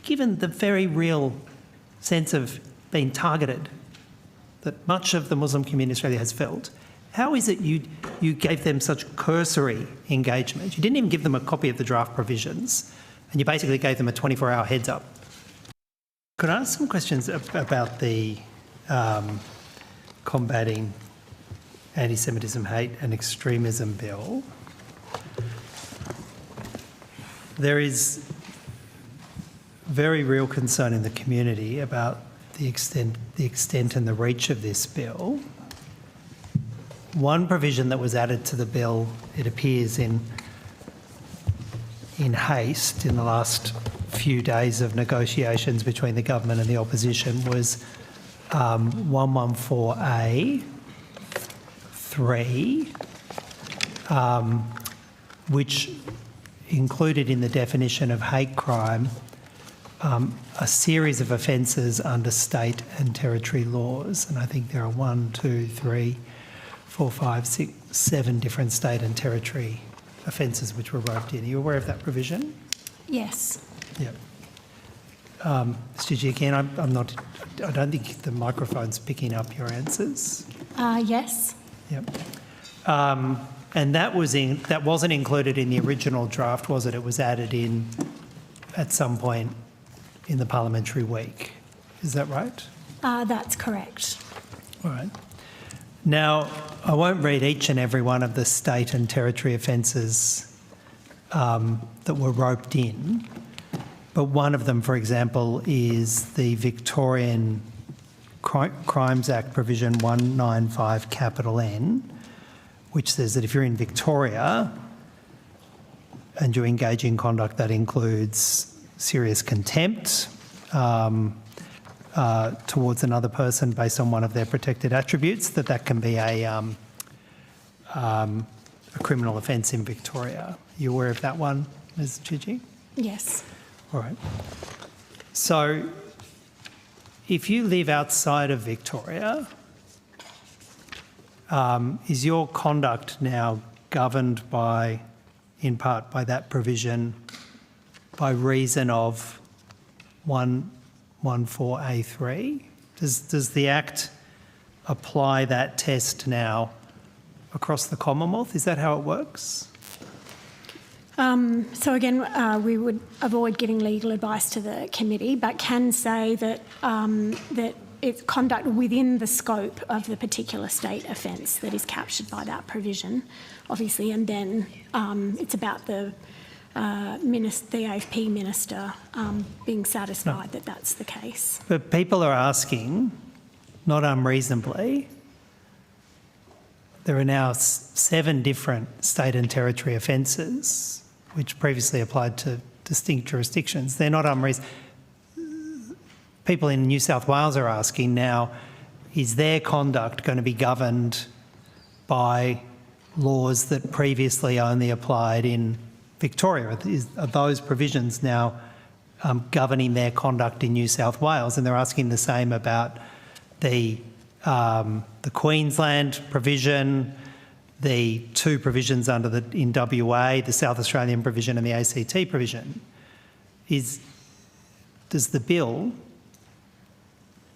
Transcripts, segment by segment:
given the very real sense of being targeted that much of the Muslim community in Australia has felt, how is it you gave them such cursory engagement? You didn't even give them a copy of the draft provisions, and you basically gave them a 24-hour heads up. Could I ask some questions about the Combating Anti-Semitism, Hate and Extremism Bill? There is very real concern in the community about the extent and the reach of this bill. One provision that was added to the bill, it appears in haste in the last few days of negotiations between the government and the opposition, was 114A(3), which included in the definition of hate crime a series of offences under state and territory laws. And I think there are 1, 2, 3, 4, 5, 6, 7 different state and territory offences which were roped in. Are you aware of that provision? Yes. Yep. Mr. G, again, I don't think the microphone's picking up your answers. Yes. Yep. And that wasn't included in the original draft, was it? It was added in at some point in the parliamentary week. Is that right? That's correct. All right. Now, I won't read each and every one of the state and territory offences that were roped in, but one of them, for example, is the Victorian Crimes Act provision 195N, which says that if you're in Victoria and you engage in conduct that includes serious contempt towards another person based on one of their protected attributes, that can be a criminal offence in Victoria. Are you aware of that one, Ms. Chidgey? Yes. All right. So if you live outside of Victoria, is your conduct now governed in part by that provision by reason of 114A(3)? Does the Act apply that test now across the Commonwealth? Is that how it works? So again, we would avoid giving legal advice to the committee, but can say that that it's conduct within the scope of the particular state offence that is captured by that provision, obviously, and then it's about the AFP minister being satisfied that that's the case. But people are asking, not unreasonably, there are now 7 different state and territory offences which previously applied to distinct jurisdictions. They're not unreasonable. People in New South Wales are asking now, is their conduct going to be governed by laws that previously only applied in Victoria? Are those provisions now governing their conduct in New South Wales? And they're asking the same about the Queensland provision, the 2 provisions in WA, the South Australian provision and the ACT provision. Does the bill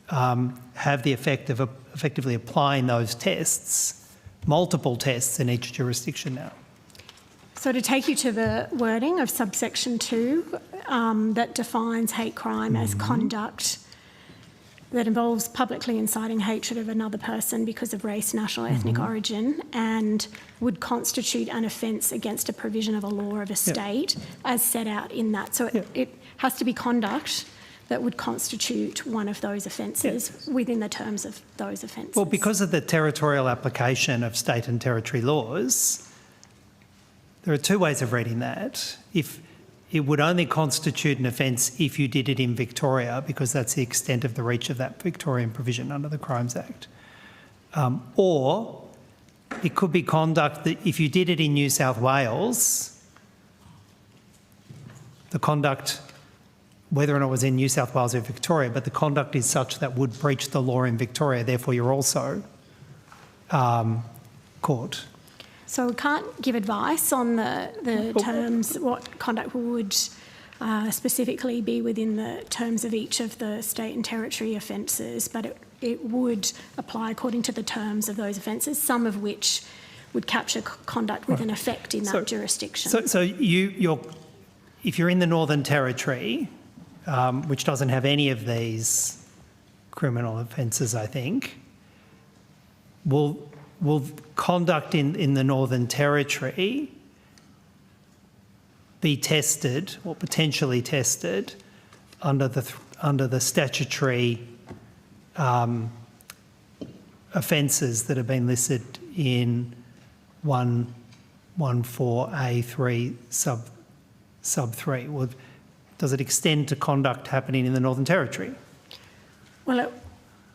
have the effect of effectively applying those tests, multiple tests in each jurisdiction now? So to take you to the wording of subsection 2 that defines hate crime as conduct that involves publicly inciting hatred of another person because of race, national, ethnic origin, and would constitute an offence against a provision of a law of a state as set out in that. So it has to be conduct that would constitute one of those offences within the terms of those offences. Well, because of the territorial application of state and territory laws, there are 2 ways of reading that. If it would only constitute an offence if you did it in Victoria, because that's the extent of the reach of that Victorian provision under the Crimes Act. Or it could be conduct that if you did it in New South Wales, the conduct, whether or not it was in New South Wales or Victoria, but the conduct is such that would breach the law in Victoria, therefore you're also caught. So we can't give advice on the terms, what conduct would specifically be within the terms of each of the state and territory offences, but it would apply according to the terms of those offences, some of which would capture conduct with an effect in that jurisdiction. So if you're in the Northern Territory, which doesn't have any of these criminal offences, I think, will conduct in the Northern Territory be tested or potentially tested under the statutory offences that have been listed in 114A3 sub 3? Does it extend to conduct happening in the Northern Territory? Well, it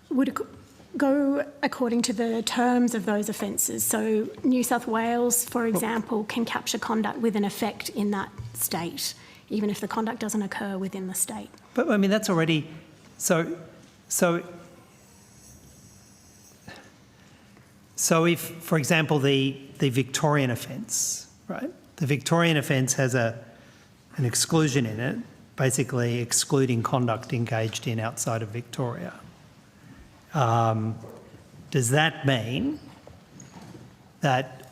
would go according to the terms of those offences. So New South Wales, for example, can capture conduct with an effect in that state, even if the conduct doesn't occur within the state. But I mean, that's already so if, for example, the Victorian offence, right? The Victorian offence has an exclusion in it, basically excluding conduct engaged in outside of Victoria. Does that mean that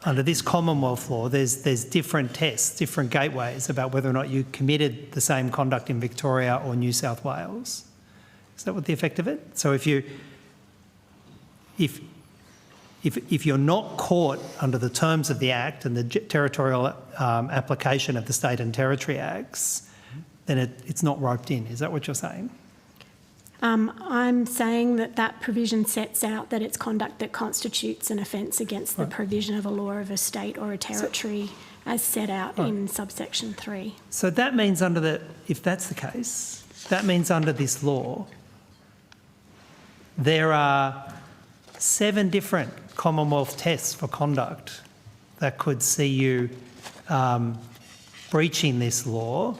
under this Commonwealth law, there's different tests, different gateways about whether or not you committed the same conduct in Victoria or New South Wales? Is that what the effect of it? So if you're not caught under the terms of the Act and the territorial application of the State and Territory Acts, then it's not roped in. Is that what you're saying? I'm saying that provision sets out that it's conduct that constitutes an offence against the provision of a law of a state or a territory as set out in subsection 3. So that means if that's the case, that means under this law, there are 7 different Commonwealth tests for conduct that could see you breaching this law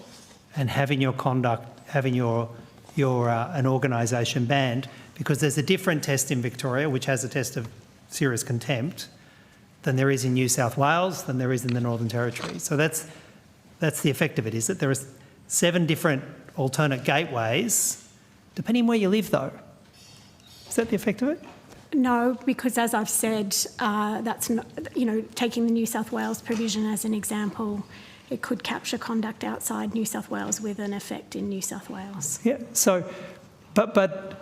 and having your conduct, having an organisation banned, because there's a different test in Victoria, which has a test of serious contempt, than there is in New South Wales, than there is in the Northern Territory. So that's the effect of it, is that there are 7 different alternate gateways, depending where you live, though. Is that the effect of it? No, because as I've said, that's not, taking the New South Wales provision as an example, it could capture conduct outside New South Wales with an effect in New South Wales. Yeah. So, but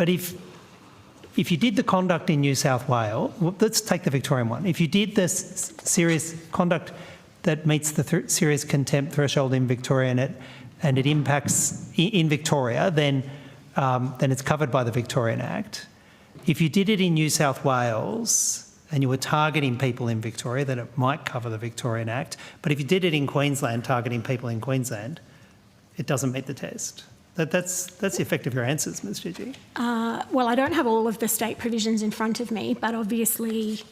if you did the conduct in New South Wales, let's take the Victorian one. If you did this serious conduct that meets the serious contempt threshold in Victoria and it impacts in Victoria, then it's covered by the Victorian Act. If you did it in New South Wales and you were targeting people in Victoria, then it might cover the Victorian Act. But if you did it in Queensland, targeting people in Queensland, it doesn't meet the test. That's the effect of your answers, Ms. Gigi. Well, I don't have all of the state provisions in front of me, but obviously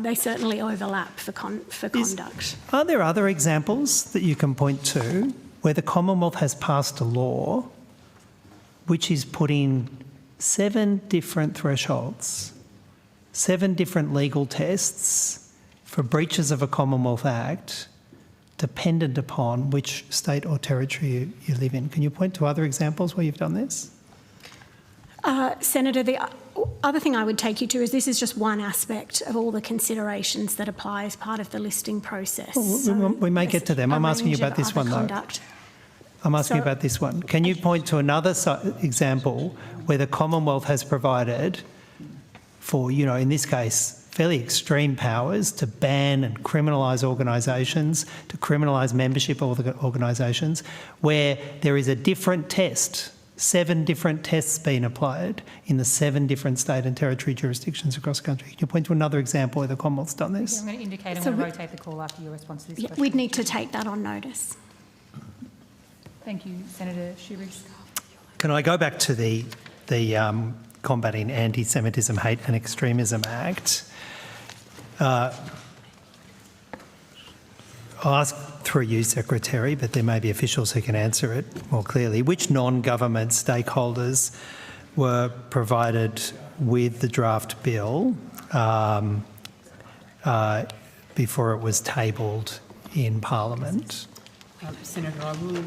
they certainly overlap for conduct. Are there other examples that you can point to where the Commonwealth has passed a law which is putting 7 different thresholds, 7 different legal tests for breaches of a Commonwealth Act dependent upon which state or territory you live in? Can you point to other examples where you've done this? Senator, the other thing I would take you to is this is just one aspect of all the considerations that apply as part of the listing process. Well, we may get to them. I'm asking you about this one, though. I'm asking you about this one. Can you point to another example where the Commonwealth has provided for, in this case, fairly extreme powers to ban and criminalise organisations, to criminalise membership of organisations, where there is a different test, 7 different tests being applied in the 7 different state and territory jurisdictions across the country? Can you point to another example where the Commonwealth's done this? I'm going to indicate I'm going to rotate the call after your response to this question. We'd need to take that on notice. Thank you, Senator Shoebridge. Can I go back to the Combating Anti-Semitism, Hate and Extremism Act? I'll ask through you, Secretary, but there may be officials who can answer it more clearly. Which non-government stakeholders were provided with the draft bill before it was tabled in Parliament. Senator, I will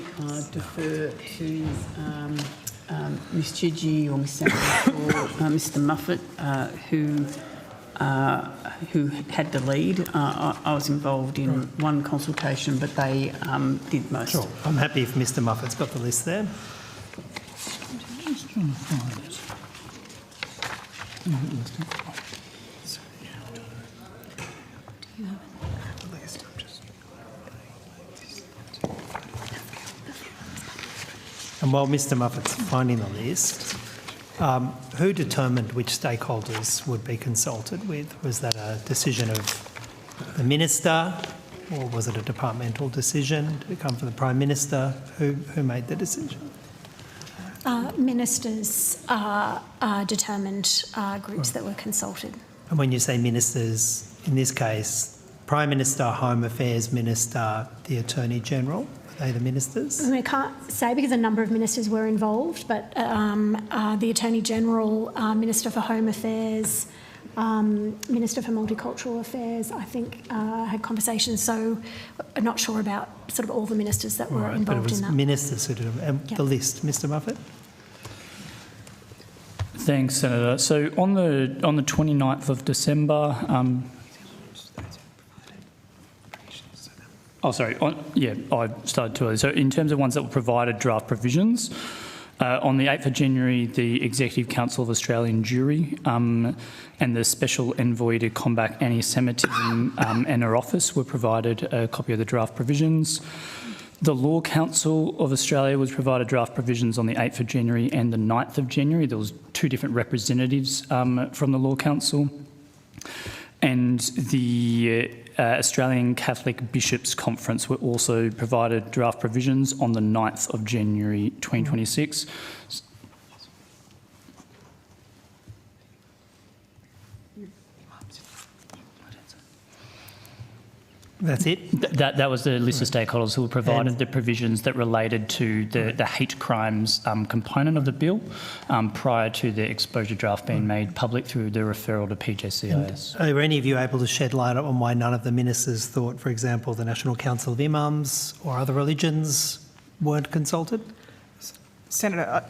defer to Ms Chidgey or Ms Sanders or Mr Muffet, who had the lead. I was involved in one consultation, but they did most. Sure. I'm happy if Mr Muffet's got the list there. Just trying to find it. And while Mr Muffet's finding the list, who determined which stakeholders would be consulted with? Was that a decision of the Minister, or was it a departmental decision? Did it come from the Prime Minister? Who made the decision? Ministers determined groups that were consulted. And when you say ministers, in this case, Prime Minister, Home Affairs Minister, the Attorney General, are they the ministers? I can't say because a number of ministers were involved, but the Attorney General, Minister for Home Affairs, Minister for Multicultural Affairs, I think, had conversations. So I'm not sure about sort of all the ministers that were involved but it was in that. ministers who did it. The list, Mr Muffet? Thanks, Senator. So on the 29th of December, I started too early. So in terms of ones that were provided draft provisions, on the 8th of January, the Executive Council of Australian Jury and the Special Envoy to Combat Anti-Semitism and her office were provided a copy of the draft provisions. The Law Council of Australia was provided draft provisions on the 8th of January and the 9th of January. There was two different representatives from the Law Council. And the Australian Catholic Bishops' Conference were also provided draft provisions on the 9th of January 2026. That's it? That was the list of stakeholders who were provided the provisions that related to the hate crimes component of the bill prior to the exposure draft being made public through the referral to PJCIS. And are any of you able to shed light on why none of the ministers thought, for example, the National Council of Imams or other religions weren't consulted? Senator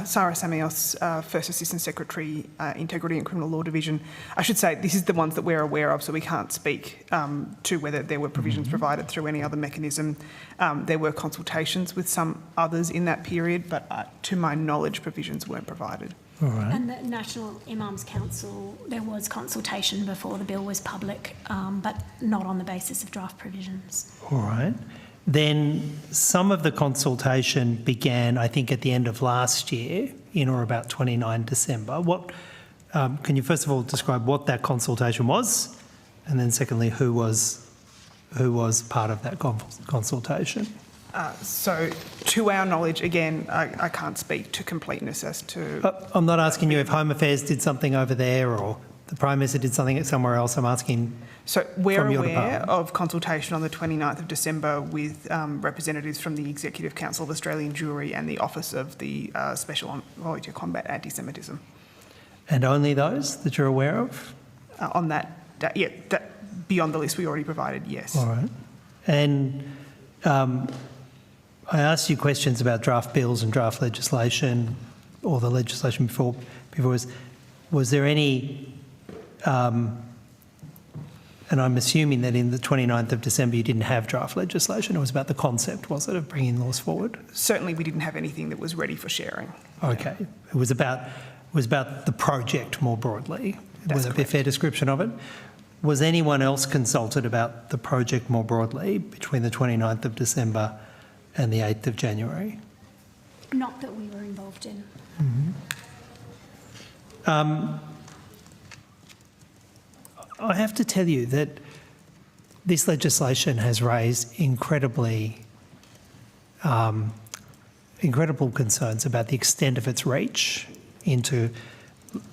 Sarah Samios, First Assistant Secretary, Integrity and Criminal Law Division. I should say this is the ones that we're aware of, so we can't speak to whether there were provisions provided through any other mechanism. There were consultations with some others in that period, but to my knowledge, provisions weren't provided. All right. And the National Imams Council, there was consultation before the bill was public, but not on the basis of draft provisions. All right. Then some of the consultation began, I think, at the end of last year, in or about 29 December. What can you first of all describe what that consultation was, and then secondly, who was part of that consultation? So, to our knowledge, again, I can't speak to completeness as to... I'm not asking you if Home Affairs did something over there or the Prime Minister did something somewhere else. I'm asking... So we're from your aware department. of consultation on the 29th of December with representatives from the Executive Council of Australian Jury and the Office of the Special Envoy to Combat Anti-Semitism. And only those that you're aware of? On that, beyond the list we already provided, yes. All right. And I asked you questions about draft bills and draft legislation, or the legislation before was there any... and I'm assuming that in the 29th of December you didn't have draft legislation. It was about the concept, was it, of bringing laws forward? Certainly we didn't have anything that was ready for sharing. Okay. Yeah. It was about the project more broadly. That's Would that be a fair description of it? Was anyone else consulted about the project more broadly between the 29th of December and the 8th of January? Not that we were involved in. Mm-hmm. I have to tell you that this legislation has raised incredible concerns about the extent of its reach into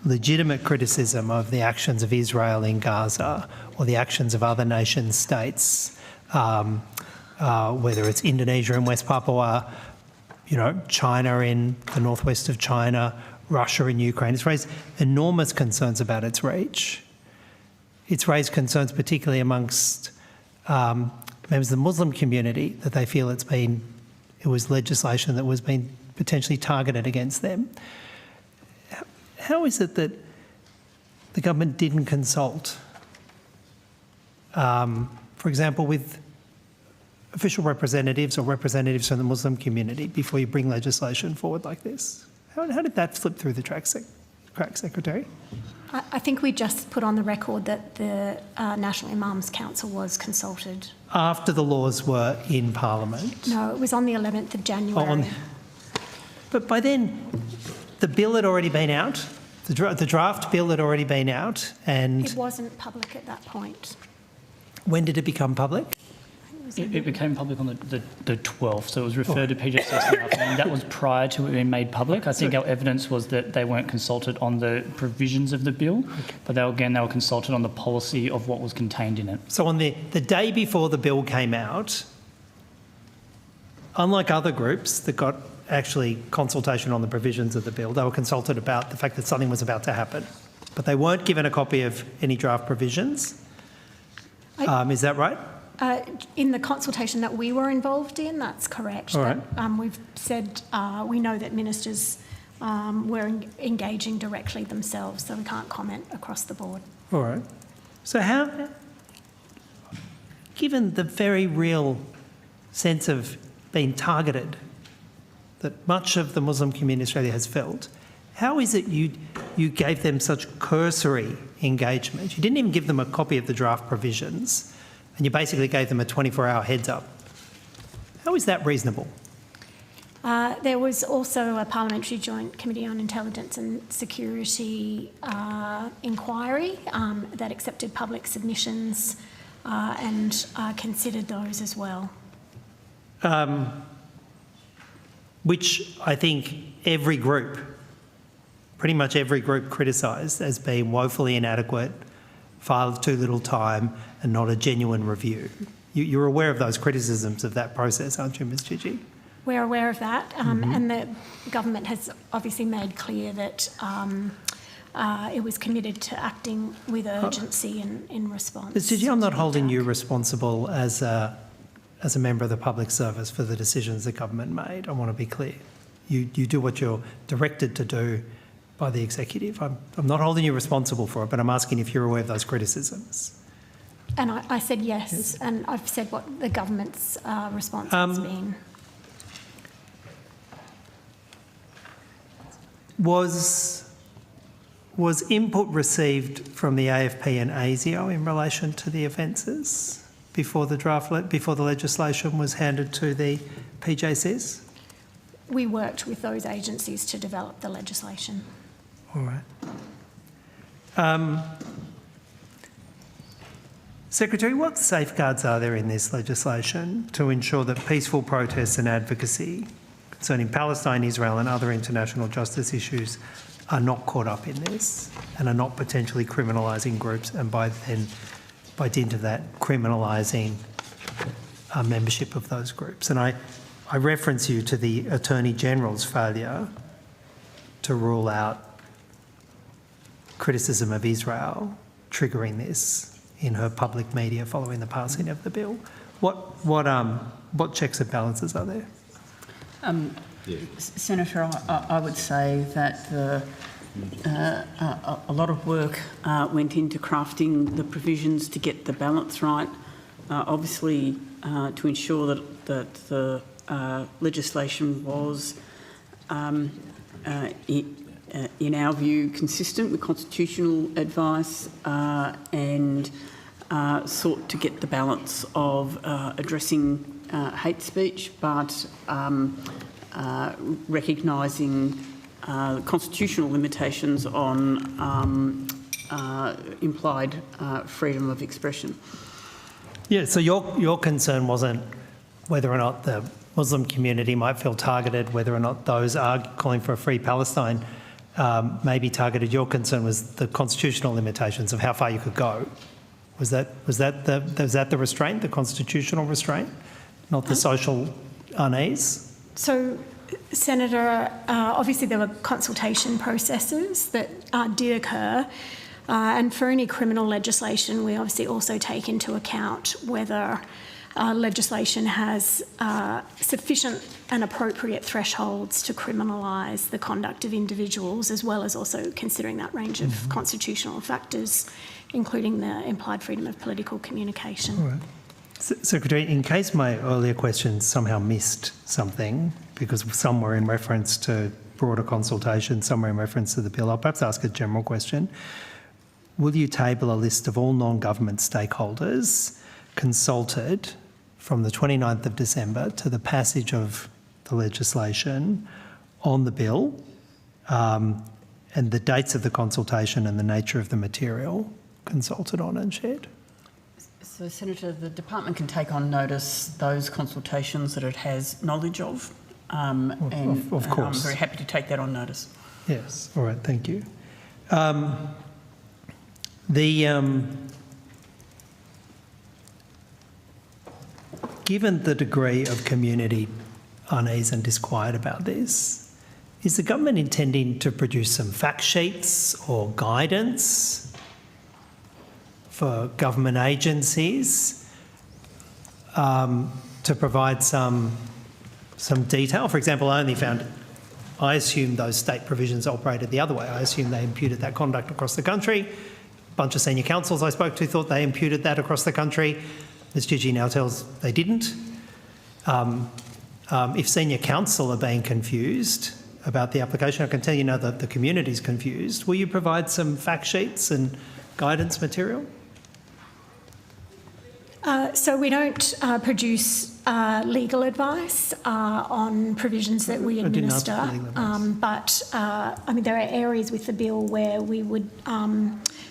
legitimate criticism of the actions of Israel in Gaza or the actions of other nation states, whether it's Indonesia and West Papua, China in the northwest of China, Russia in Ukraine. It's raised enormous concerns about its reach. it's raised concerns, particularly amongst members of the Muslim community, that they feel it was legislation that was being potentially targeted against them. How is it that the government didn't consult, for example, with official representatives or representatives from the Muslim community before you bring legislation forward like this? How did that slip through the cracks, Secretary? I think we just put on the record that the National Imams Council was consulted. After the laws were in Parliament? No, it was on the 11th of January. But by then, the bill had already been out. The draft bill had already been out, and It wasn't public at that point. when did it become public? It became public on the 12th, so it was referred to PJS in the afternoon. That was prior to it being made public. I think our evidence was that they weren't consulted on the provisions of the bill, but they were consulted on the policy of what was contained in it. So on the day before the bill came out, unlike other groups that got actually consultation on the provisions of the bill, they were consulted about the fact that something was about to happen, but they weren't given a copy of any draft provisions. Is that right? In the consultation that we were involved in, that's correct. All right. We've said we know that ministers were engaging directly themselves, so we can't comment across the board. All right. So how, given the very real sense of being targeted that much of the Muslim community in Australia has felt, how is it you gave them such cursory engagement? You didn't even give them a copy of the draft provisions, and you basically gave them a 24-hour heads up. How is that reasonable? There was also a Parliamentary Joint Committee on Intelligence and Security inquiry that accepted public submissions and considered those as well. Which I think pretty much every group criticised as being woefully inadequate, filed too little time and not a genuine review. You're aware of those criticisms of that process, aren't you, Ms Chidgey? We're aware of that, and the government has obviously made clear that it was committed to acting with urgency in response. Ms Chidgey, I'm not holding you responsible as a member of the public service for the decisions the government made. I want to be clear. You do what you're directed to do by the executive. I'm not holding you responsible for it, but I'm asking if you're aware of those criticisms. And I said yes, and I've said what the government's response has been. Was input received from the AFP and ASIO in relation to the offences before the legislation was handed to the PJCs? We worked with those agencies to develop the legislation. All right. Secretary, what safeguards are there in this legislation to ensure that peaceful protests and advocacy concerning Palestine, Israel and other international justice issues are not caught up in this and are not potentially criminalising groups and by dint of that criminalising membership of those groups? And I reference you to the Attorney General's failure to rule out criticism of Israel triggering this in her public media following the passing of the bill. What checks and balances are there? Senator, I would say that a lot of work went into crafting the provisions to get the balance right. Obviously, to ensure that the legislation was, in our view, consistent with constitutional advice and sought to get the balance of addressing hate speech, but recognising constitutional limitations on implied freedom of expression. Yeah, so your concern wasn't whether or not the Muslim community might feel targeted, whether or not those are calling for a free Palestine may be targeted. Your concern was the constitutional limitations of how far you could go. Was that the restraint, the constitutional restraint, not the social unease? So, Senator, obviously there were consultation processes that did occur. And for any criminal legislation, we obviously also take into account whether legislation has sufficient and appropriate thresholds to criminalise the conduct of individuals, as well as also considering that range of constitutional factors, including the implied freedom of political communication. All right. Secretary, in case my earlier questions somehow missed something, because some were in reference to broader consultation, some were in reference to the bill, I'll perhaps ask a general question. Will you table a list of all non-government stakeholders consulted from the 29th of December to the passage of the legislation on the bill, and the dates of the consultation and the nature of the material consulted on and shared? So, Senator, the department can take on notice those consultations that it has knowledge of, of course. I'm very happy to take that on notice. Yes. All right. Thank you. Given the degree of community unease and disquiet about this, is the government intending to produce some fact sheets or guidance for government agencies to provide some detail? For example, I assume those state provisions operated the other way. I assume they imputed that conduct across the country. A bunch of senior councils I spoke to thought they imputed that across the country. Ms Gigi now tells they didn't. If senior council are being confused about the application, I can tell you now that the community's confused. Will you provide some fact sheets and guidance material? So we don't produce legal advice on provisions that we administer, but I mean there are areas with the bill where we would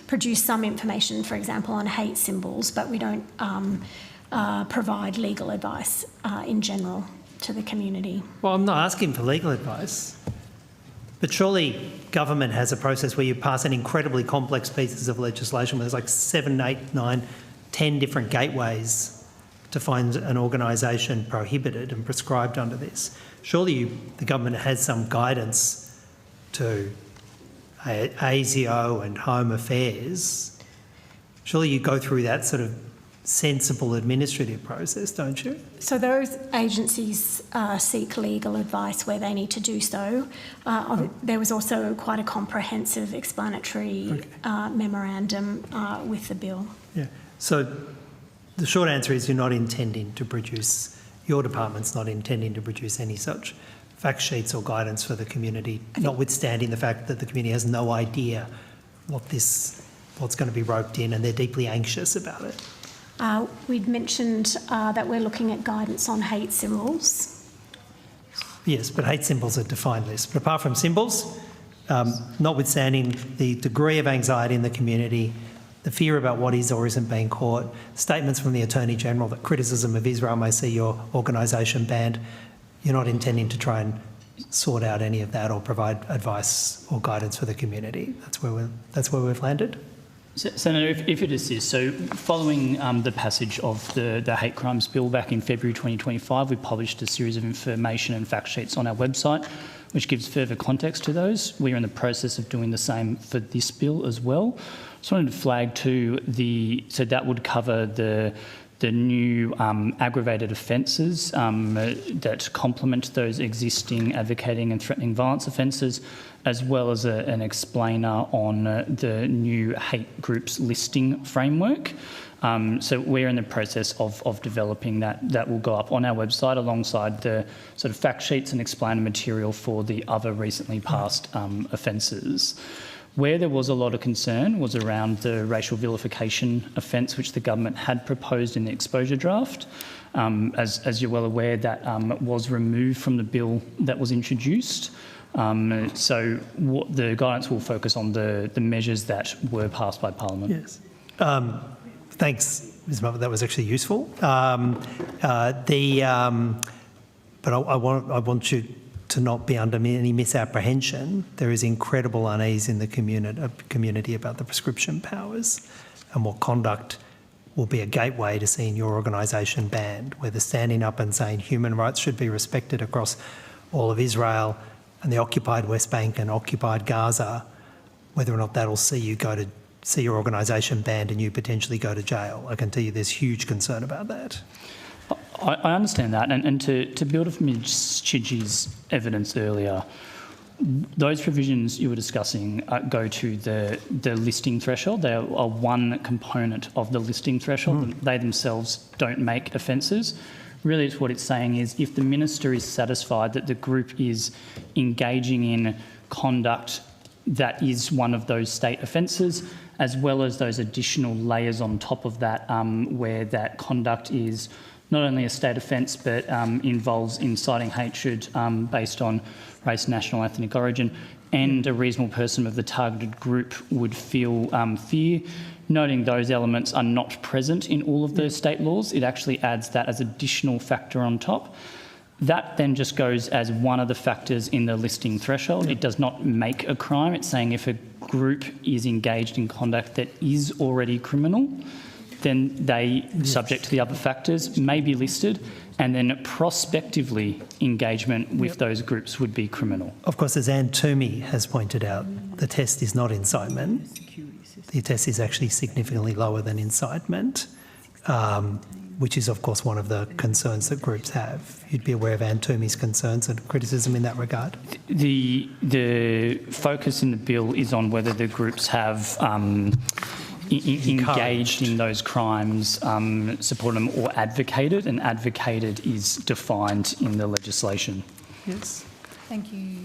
produce some information, for example, on hate symbols, but we don't provide legal advice in general to the community. Well, I'm not asking for legal advice, but surely government has a process where you pass an incredibly complex pieces of legislation where there's like 7, 8, 9, 10 different gateways to find an organisation prohibited and prescribed under this. Surely the government has some guidance to ASIO and Home Affairs. Surely you go through that sort of sensible administrative process, don't you? So those agencies seek legal advice where they need to do so. There was also quite a comprehensive explanatory memorandum with the bill. Yeah. So the short answer is you're not intending to produce, your department's not intending to produce any such fact sheets or guidance for the community, notwithstanding the fact that the community has no idea what's going to be roped in and they're deeply anxious about it. We'd mentioned that we're looking at guidance on hate symbols. Yes, but hate symbols are defined list. But apart from symbols, notwithstanding the degree of anxiety in the community, the fear about what is or isn't being caught, statements from the Attorney-General that criticism of Israel may see your organisation banned, you're not intending to try and sort out any of that or provide advice or guidance for the community. That's where we've landed. Senator, if it assists, so following the passage of the hate crimes bill back in February 2025, we published a series of information and fact sheets on our website, which gives further context to those. We are in the process of doing the same for this bill as well. Just wanted to flag too, so that would cover the new aggravated offences that complement those existing advocating and threatening violence offences, as well as an explainer on the new hate groups listing framework. So we're in the process of developing that. That will go up on our website alongside the sort of fact sheets and explainer material for the other recently passed offences. Where there was a lot of concern was around the racial vilification offence, which the government had proposed in the exposure draft. As you're well aware, that was removed from the bill that was introduced. So the guidance will focus on the measures that were passed by Parliament. Yes. Thanks, Ms. Muppet. That was actually useful. But I want you to not be under any misapprehension. There is incredible unease in the community about the prescription powers and what conduct will be a gateway to seeing your organisation banned, whether standing up and saying human rights should be respected across all of Israel and the occupied West Bank and occupied Gaza, whether or not that'll see you go to see your organisation banned and you potentially go to jail. I can tell you there's huge concern about that. I understand that, and to build off Ms Chidgey's evidence earlier, those provisions you were discussing go to the listing threshold. They are one component of the listing threshold. They themselves don't make offences. Really, what it's saying is if the minister is satisfied that the group is engaging in conduct that is one of those state offences, as well as those additional layers on top of that where that conduct is not only a state offence but involves inciting hatred based on race, national, ethnic origin, and a reasonable person of the targeted group would feel fear. Noting those elements are not present in all of those state laws, it actually adds that as additional factor on top. That then just goes as one of the factors in the listing threshold. It does not make a crime. It's saying if a group is engaged in conduct that is already criminal, then they, subject to the other factors, may be listed, and then prospectively engagement with those groups would be criminal. Of course, as Anne Toomey has pointed out, the test is not incitement. The test is actually significantly lower than incitement, which is, of course, one of the concerns that groups have. You'd be aware of Anne Toomey's concerns and criticism in that regard. The focus in the bill is on whether the groups have engaged in those crimes, supported them or advocated, and advocated is defined in the legislation. Yes. Thank you.